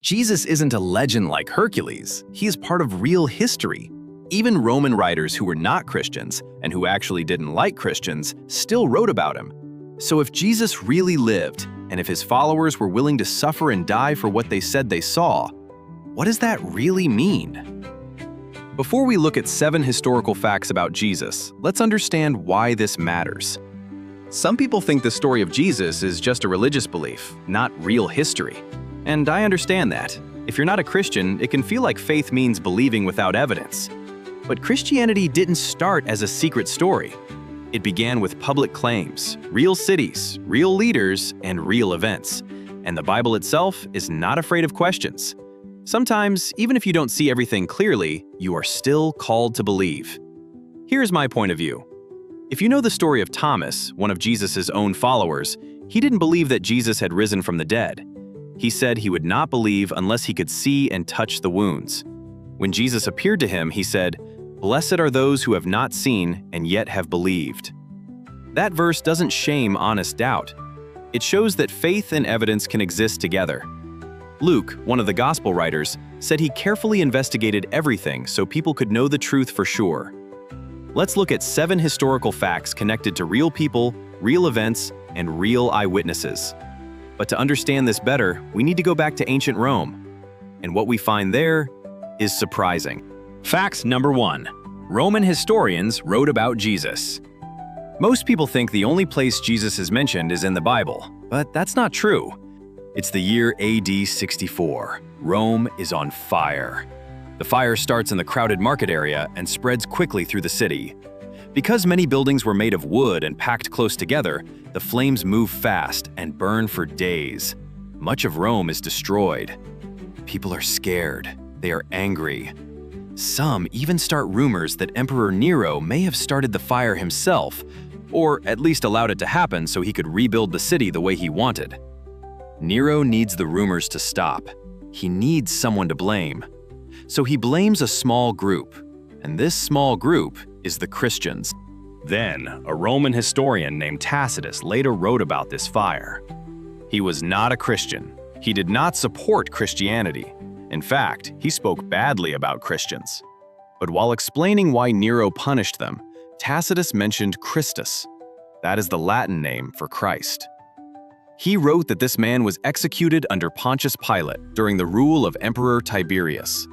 Jesus isn't a legend like Hercules. He is part of real history. Even Roman writers who were not Christians and who actually didn't like Christians still wrote about him. So if Jesus really lived, and if his followers were willing to suffer and die for what they said they saw, what does that really mean? Before we look at 7 historical facts about Jesus, let's understand why this matters. Some people think the story of Jesus is just a religious belief, not real history. And I understand that. If you're not a Christian, it can feel like faith means believing without evidence. But Christianity didn't start as a secret story. It began with public claims, real cities, real leaders, and real events. And the Bible itself is not afraid of questions. Sometimes, even if you don't see everything clearly, you are still called to believe. Here's my point of view. If you know the story of Thomas, one of Jesus' own followers, he didn't believe that Jesus had risen from the dead. He said he would not believe unless he could see and touch the wounds. When Jesus appeared to him, he said, "Blessed are those who have not seen and yet have believed." That verse doesn't shame honest doubt. It shows that faith and evidence can exist together. Luke, one of the gospel writers, said he carefully investigated everything so people could know the truth for sure. Let's look at 7 historical facts connected to real people, real events, and real eyewitnesses. But to understand this better, we need to go back to ancient Rome. And what we find there is surprising. Fact number 1. Roman historians wrote about Jesus. Most people think the only place Jesus is mentioned is in the Bible, but that's not true. It's the year AD 64. Rome is on fire. The fire starts in the crowded market area and spreads quickly through the city. Because many buildings were made of wood and packed close together, the flames move fast and burn for days. Much of Rome is destroyed. People are scared. They are angry. Some even start rumors that Emperor Nero may have started the fire himself, or at least allowed it to happen so he could rebuild the city the way he wanted. Nero needs the rumors to stop. He needs someone to blame. So he blames a small group, and this small group is the Christians. Then, a Roman historian named Tacitus later wrote about this fire. He was not a Christian. He did not support Christianity. In fact, he spoke badly about Christians. But while explaining why Nero punished them, Tacitus mentioned Christus. That is the Latin name for Christ. He wrote that this man was executed under Pontius Pilate during the rule of Emperor Tiberius.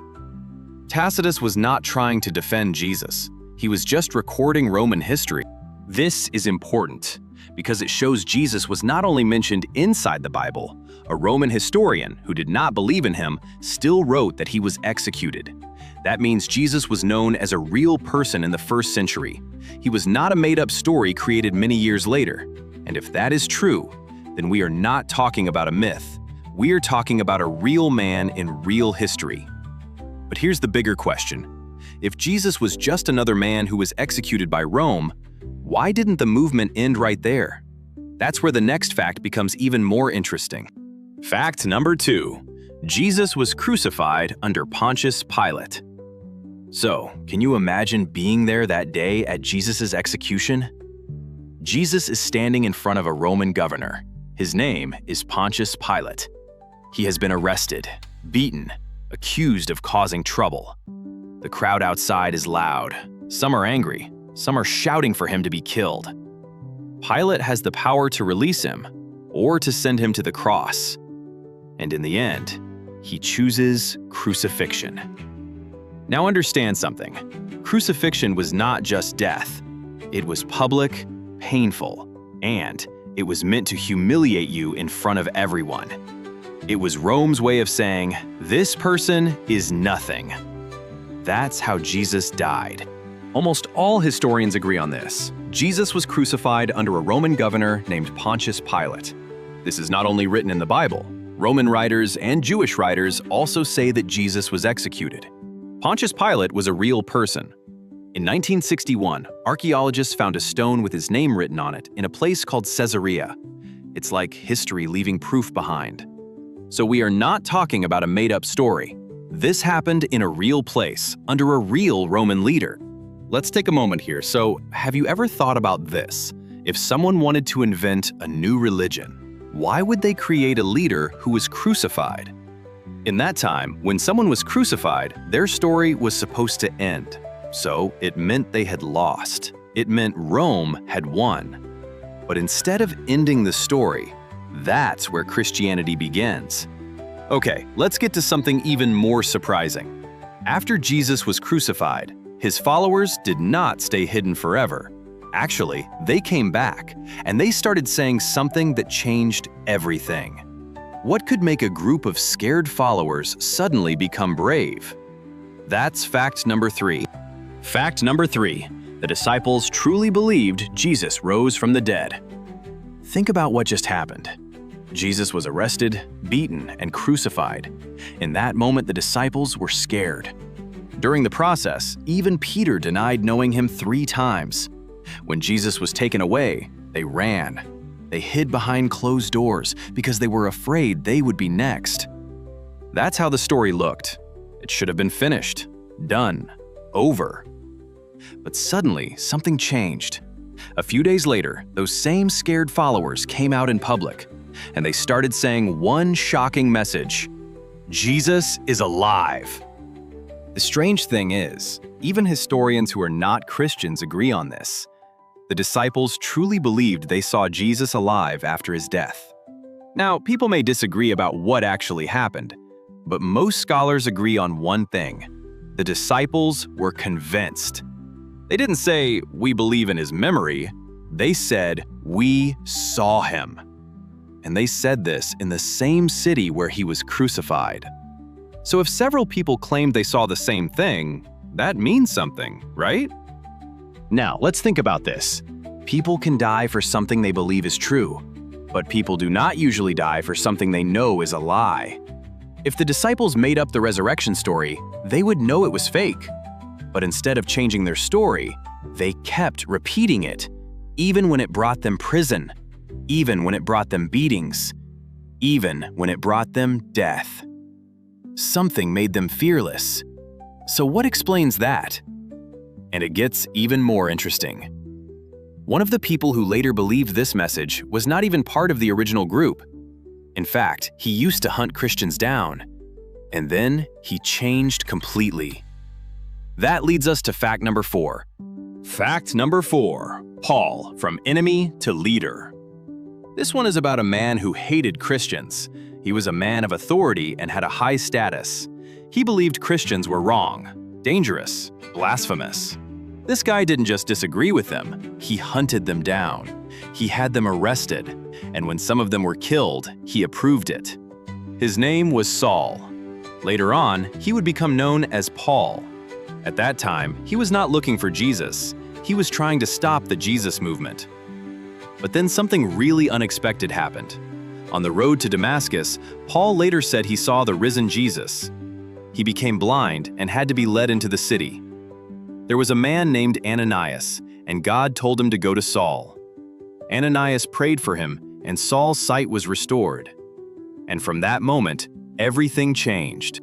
Tacitus was not trying to defend Jesus. He was just recording Roman history. This is important because it shows Jesus was not only mentioned inside the Bible. A Roman historian who did not believe in him still wrote that he was executed. That means Jesus was known as a real person in the 1st century. He was not a made-up story created many years later. And if that is true, then we are not talking about a myth. We are talking about a real man in real history. But here's the bigger question. If Jesus was just another man who was executed by Rome, why didn't the movement end right there? That's where the next fact becomes even more interesting. Fact number 2. Jesus was crucified under Pontius Pilate. So, can you imagine being there that day at Jesus' execution? Jesus is standing in front of a Roman governor. His name is Pontius Pilate. He has been arrested, beaten, accused of causing trouble. The crowd outside is loud. Some are angry. Some are shouting for him to be killed. Pilate has the power to release him or to send him to the cross. And in the end, he chooses crucifixion. Now understand something. Crucifixion was not just death. It was public, painful, and it was meant to humiliate you in front of everyone. It was Rome's way of saying, this person is nothing. That's how Jesus died. Almost all historians agree on this. Jesus was crucified under a Roman governor named Pontius Pilate. This is not only written in the Bible. Roman writers and Jewish writers also say that Jesus was executed. Pontius Pilate was a real person. In 1961, archaeologists found a stone with his name written on it in a place called Caesarea. It's like history leaving proof behind. So we are not talking about a made-up story. This happened in a real place, under a real Roman leader. Let's take a moment here. So, have you ever thought about this? If someone wanted to invent a new religion, why would they create a leader who was crucified? In that time, when someone was crucified, their story was supposed to end. So it meant they had lost. It meant Rome had won. But instead of ending the story, that's where Christianity begins. Okay, let's get to something even more surprising. After Jesus was crucified, his followers did not stay hidden forever. Actually, they came back, and they started saying something that changed everything. What could make a group of scared followers suddenly become brave? That's fact number 3. Fact number 3. The disciples truly believed Jesus rose from the dead. Think about what just happened. Jesus was arrested, beaten, and crucified. In that moment, the disciples were scared. During the process, even Peter denied knowing him 3 times. When Jesus was taken away, they ran. They hid behind closed doors because they were afraid they would be next. That's how the story looked. It should have been finished, done, over. But suddenly, something changed. A few days later, those same scared followers came out in public, and they started saying one shocking message: Jesus is alive. The strange thing is, even historians who are not Christians agree on this. The disciples truly believed they saw Jesus alive after his death. Now, people may disagree about what actually happened, but most scholars agree on one thing: the disciples were convinced. They didn't say, "We believe in his memory." They said, "We saw him." And they said this in the same city where he was crucified. So if several people claimed they saw the same thing, that means something, right? Now, let's think about this. People can die for something they believe is true, but people do not usually die for something they know is a lie. If the disciples made up the resurrection story, they would know it was fake. But instead of changing their story, they kept repeating it, even when it brought them prison, even when it brought them beatings, even when it brought them death. Something made them fearless. So what explains that? And it gets even more interesting. One of the people who later believed this message was not even part of the original group. In fact, he used to hunt Christians down. And then he changed completely. That leads us to fact number 4. Fact number 4. Paul, from enemy to leader. This one is about a man who hated Christians. He was a man of authority and had a high status. He believed Christians were wrong, dangerous, blasphemous. This guy didn't just disagree with them, he hunted them down. He had them arrested, and when some of them were killed, he approved it. His name was Saul. Later on, he would become known as Paul. At that time, he was not looking for Jesus. He was trying to stop the Jesus movement. But then something really unexpected happened. On the road to Damascus, Paul later said he saw the risen Jesus. He became blind and had to be led into the city. There was a man named Ananias, and God told him to go to Saul. Ananias prayed for him, and Saul's sight was restored. And from that moment, everything changed.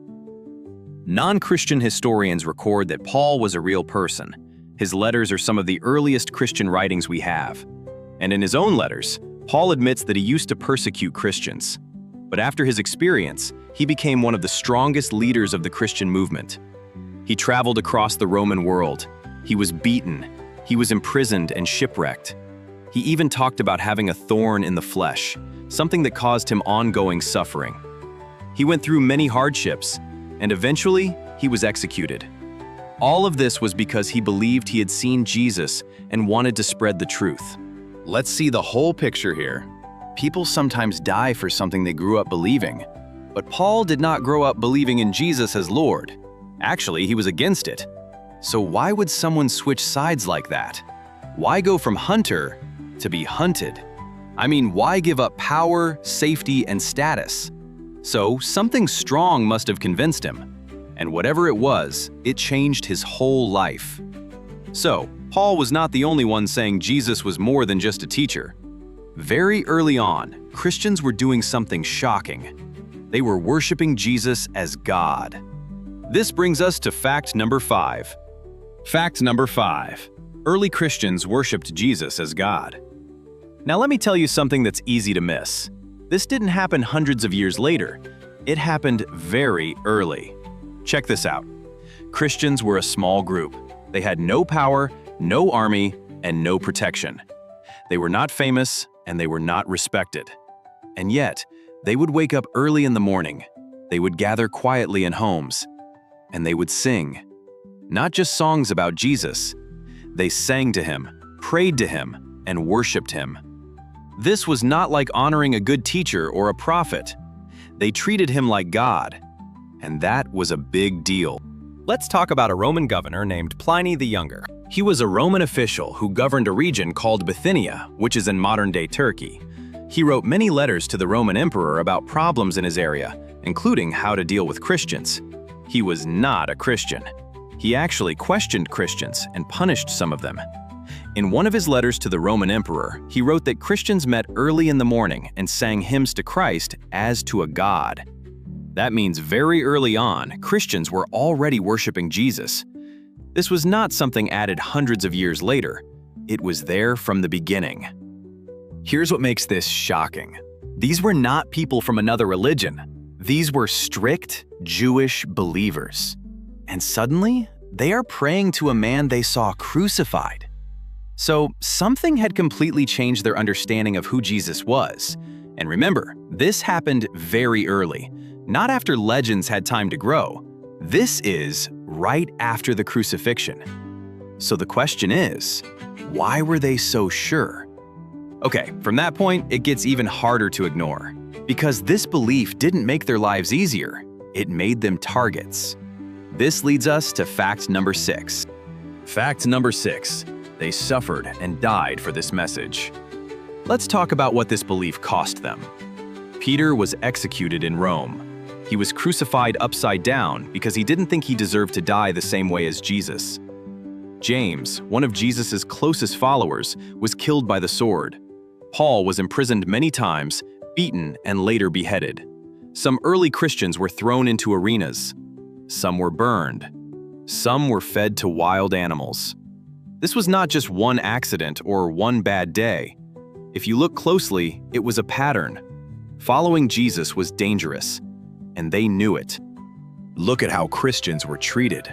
Non-Christian historians record that Paul was a real person. His letters are some of the earliest Christian writings we have. And in his own letters, Paul admits that he used to persecute Christians. But after his experience, he became one of the strongest leaders of the Christian movement. He traveled across the Roman world. He was beaten. He was imprisoned and shipwrecked. He even talked about having a thorn in the flesh, something that caused him ongoing suffering. He went through many hardships, and eventually, he was executed. All of this was because he believed he had seen Jesus and wanted to spread the truth. Let's see the whole picture here. People sometimes die for something they grew up believing. But Paul did not grow up believing in Jesus as Lord. Actually, he was against it. So why would someone switch sides like that? Why go from hunter to be hunted? I mean, why give up power, safety, and status? So something strong must have convinced him. And whatever it was, it changed his whole life. So, Paul was not the only one saying Jesus was more than just a teacher. Very early on, Christians were doing something shocking. They were worshiping Jesus as God. This brings us to fact number 5. Fact number 5. Early Christians worshipped Jesus as God. Now let me tell you something that's easy to miss. This didn't happen hundreds of years later. It happened very early. Check this out. Christians were a small group. They had no power, no army, and no protection. They were not famous, and they were not respected. And yet, they would wake up early in the morning. They would gather quietly in homes, and they would sing. Not just songs about Jesus. They sang to him, prayed to him, and worshiped him. This was not like honoring a good teacher or a prophet. They treated him like God, and that was a big deal. Let's talk about a Roman governor named Pliny the Younger. He was a Roman official who governed a region called Bithynia, which is in modern-day Turkey. He wrote many letters to the Roman emperor about problems in his area, including how to deal with Christians. He was not a Christian. He actually questioned Christians and punished some of them. In one of his letters to the Roman emperor, he wrote that Christians met early in the morning and sang hymns to Christ as to a god. That means very early on, Christians were already worshiping Jesus. This was not something added hundreds of years later. It was there from the beginning. Here's what makes this shocking. These were not people from another religion. These were strict Jewish believers. And suddenly, they are praying to a man they saw crucified. So something had completely changed their understanding of who Jesus was. And remember, this happened very early, not after legends had time to grow. This is right after the crucifixion. So the question is, why were they so sure? Okay, from that point, it gets even harder to ignore. Because this belief didn't make their lives easier, it made them targets. This leads us to fact number 6. Fact number 6. They suffered and died for this message. Let's talk about what this belief cost them. Peter was executed in Rome. He was crucified upside down because he didn't think he deserved to die the same way as Jesus. James, one of Jesus' closest followers, was killed by the sword. Paul was imprisoned many times, beaten, and later beheaded. Some early Christians were thrown into arenas. Some were burned. Some were fed to wild animals. This was not just one accident or one bad day. If you look closely, it was a pattern. Following Jesus was dangerous, and they knew it. Look at how Christians were treated.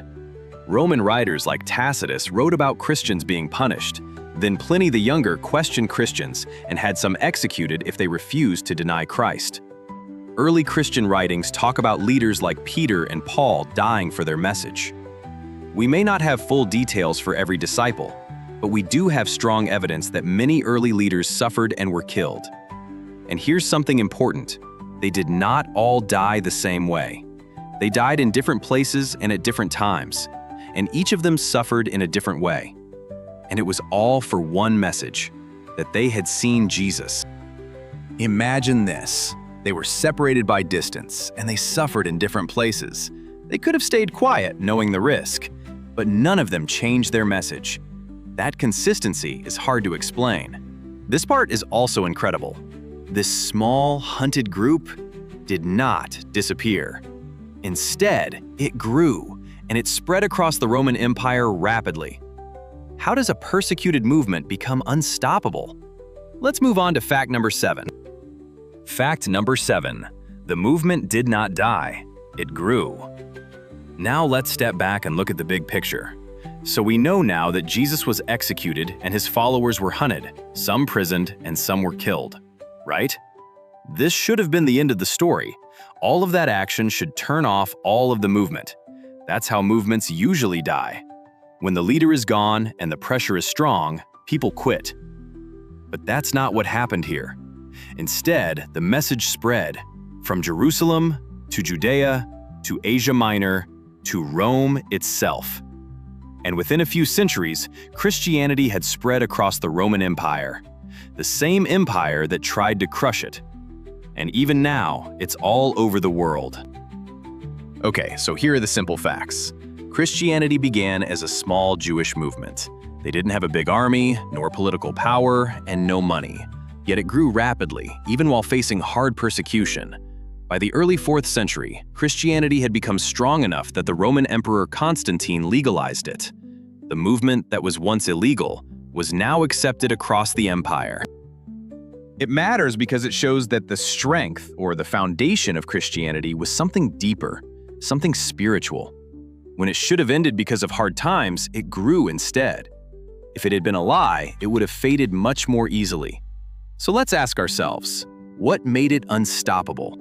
Roman writers like Tacitus wrote about Christians being punished. Then Pliny the Younger questioned Christians and had some executed if they refused to deny Christ. Early Christian writings talk about leaders like Peter and Paul dying for their message. We may not have full details for every disciple, but we do have strong evidence that many early leaders suffered and were killed. And here's something important. They did not all die the same way. They died in different places and at different times, and each of them suffered in a different way. And it was all for one message, that they had seen Jesus. Imagine this. They were separated by distance, and they suffered in different places. They could have stayed quiet, knowing the risk, but none of them changed their message. That consistency is hard to explain. This part is also incredible. This small, hunted group did not disappear. Instead, it grew, and it spread across the Roman Empire rapidly. How does a persecuted movement become unstoppable? Let's move on to fact number 7. Fact number 7. The movement did not die. It grew. Now let's step back and look at the big picture. So we know now that Jesus was executed and his followers were hunted, some imprisoned, and some were killed, right? This should have been the end of the story. All of that action should turn off all of the movement. That's how movements usually die. When the leader is gone and the pressure is strong, people quit. But that's not what happened here. Instead, the message spread from Jerusalem to Judea to Asia Minor to Rome itself. And within a few centuries, Christianity had spread across the Roman Empire, the same empire that tried to crush it. And even now, it's all over the world. Okay, so here are the simple facts. Christianity began as a small Jewish movement. They didn't have a big army, nor political power, and no money. Yet it grew rapidly, even while facing hard persecution. By the early 4th century, Christianity had become strong enough that the Roman Emperor Constantine legalized it. The movement that was once illegal was now accepted across the empire. It matters because it shows that the strength or the foundation of Christianity was something deeper, something spiritual. When it should have ended because of hard times, it grew instead. If it had been a lie, it would have faded much more easily. So let's ask ourselves, what made it unstoppable?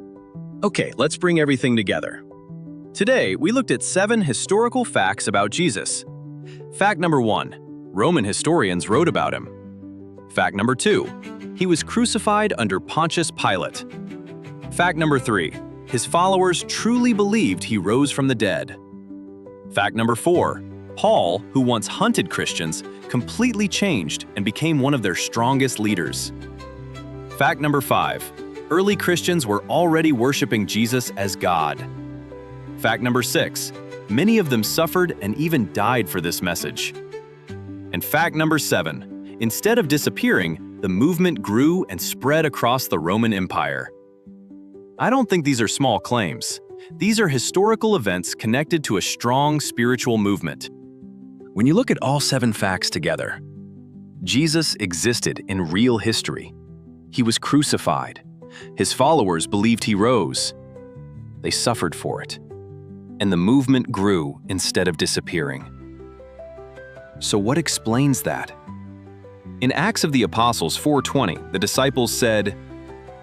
Okay, let's bring everything together. Today, we looked at 7 historical facts about Jesus. Fact number 1, Roman historians wrote about him. Fact number 2, he was crucified under Pontius Pilate. Fact number 3, his followers truly believed he rose from the dead. Fact number 4, Paul, who once hunted Christians, completely changed and became one of their strongest leaders. Fact number 5, early Christians were already worshiping Jesus as God. Fact number 6, many of them suffered and even died for this message. And fact number 7, instead of disappearing, the movement grew and spread across the Roman Empire. I don't think these are small claims. These are historical events connected to a strong spiritual movement. When you look at all 7 facts together, Jesus existed in real history. He was crucified. His followers believed he rose. They suffered for it. And the movement grew instead of disappearing. So what explains that? In Acts of the Apostles 4:20, the disciples said,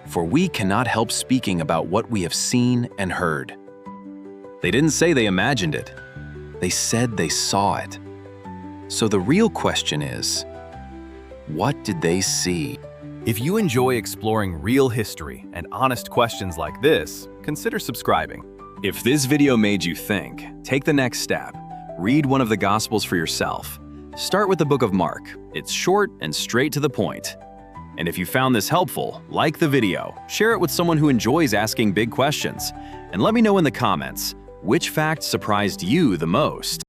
"For we cannot help speaking about what we have seen and heard." They didn't say they imagined it. They said they saw it. So the real question is, what did they see? If you enjoy exploring real history and honest questions like this, consider subscribing. If this video made you think, take the next step. Read one of the Gospels for yourself. Start with the book of Mark. It's short and straight to the point. And if you found this helpful, like the video, share it with someone who enjoys asking big questions, and let me know in the comments which fact surprised you the most.